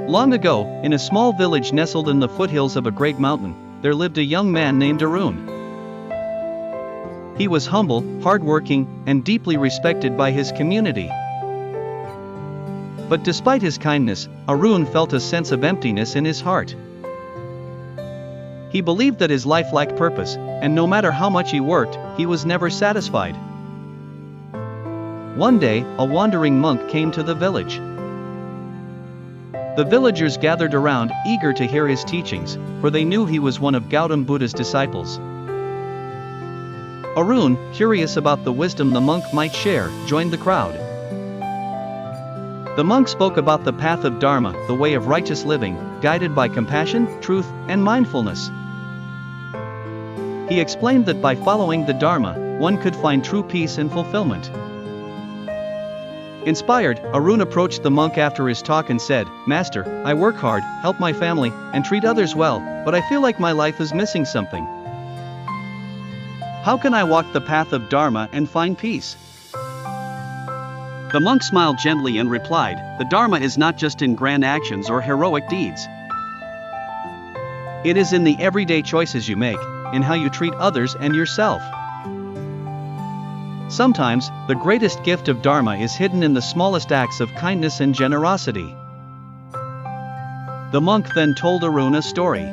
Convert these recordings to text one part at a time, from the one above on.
Long ago, in a small village nestled in the foothills of a great mountain, there lived a young man named Arun. He was humble, hardworking, and deeply respected by his community. But despite his kindness, Arun felt a sense of emptiness in his heart. He believed that his life lacked purpose, and no matter how much he worked, he was never satisfied. One day, a wandering monk came to the village. The villagers gathered around, eager to hear his teachings, for they knew he was one of Gautam Buddha's disciples. Arun, curious about the wisdom the monk might share, joined the crowd. The monk spoke about the path of Dharma, the way of righteous living, guided by compassion, truth, and mindfulness. He explained that by following the Dharma, one could find true peace and fulfillment. Inspired, Arun approached the monk after his talk and said, "Master, I work hard, help my family, and treat others well, but I feel like my life is missing something. How can I walk the path of Dharma and find peace?" The monk smiled gently and replied, "The Dharma is not just in grand actions or heroic deeds. It is in the everyday choices you make, in how you treat others and yourself. Sometimes, the greatest gift of Dharma is hidden in the smallest acts of kindness and generosity." The monk then told Arun a story.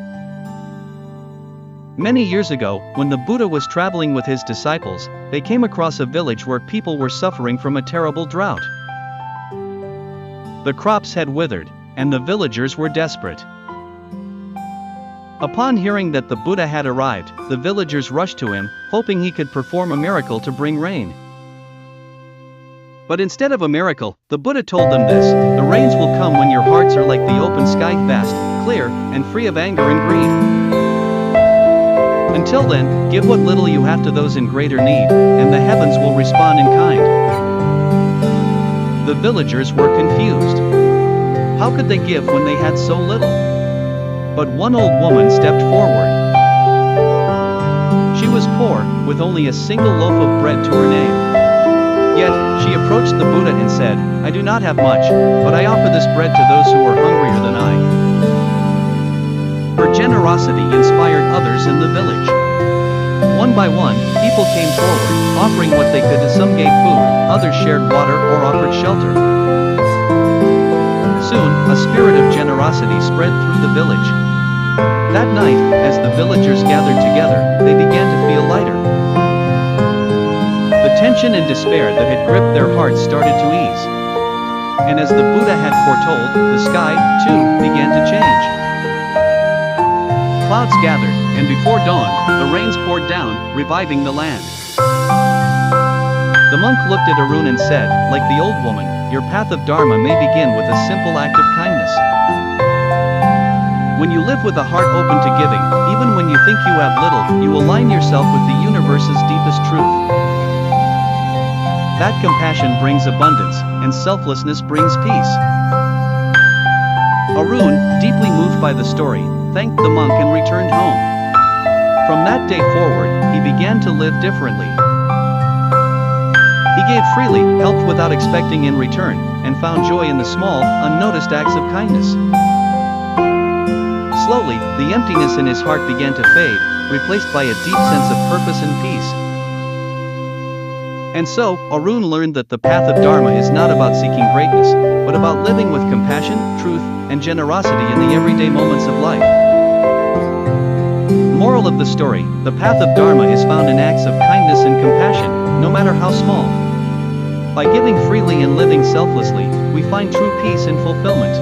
Many years ago, when the Buddha was traveling with his disciples, they came across a village where people were suffering from a terrible drought. The crops had withered, and the villagers were desperate. Upon hearing that the Buddha had arrived, the villagers rushed to him, hoping he could perform a miracle to bring rain. But instead of a miracle, the Buddha told them this: "The rains will come when your hearts are like the open sky, vast, clear, and free of anger and greed. Until then, give what little you have to those in greater need, and the heavens will respond in kind." The villagers were confused. How could they give when they had so little? But one old woman stepped forward. She was poor, with only a single loaf of bread to her name. Yet, she approached the Buddha and said, "I do not have much, but I offer this bread to those who are hungrier than I." Her generosity inspired others in the village. One by one, people came forward, offering what they could. Some gave food, others shared water or offered shelter. Soon, a spirit of generosity spread through the village. That night, as the villagers gathered together, they began to feel lighter. The tension and despair that had gripped their hearts started to ease. And as the Buddha had foretold, the sky, too, began to change. Clouds gathered, and before dawn, the rains poured down, reviving the land. The monk looked at Arun and said, "Like the old woman, your path of Dharma may begin with a simple act of kindness. When you live with a heart open to giving, even when you think you have little, you align yourself with the universe's deepest truth. That compassion brings abundance, and selflessness brings peace." Arun, deeply moved by the story, thanked the monk and returned home. From that day forward, he began to live differently. He gave freely, helped without expecting in return, and found joy in the small, unnoticed acts of kindness. Slowly, the emptiness in his heart began to fade, replaced by a deep sense of purpose and peace. And so, Arun learned that the path of Dharma is not about seeking greatness, but about living with compassion, truth, and generosity in the everyday moments of life. Moral of the story: the path of Dharma is found in acts of kindness and compassion, no matter how small. By giving freely and living selflessly, we find true peace and fulfillment.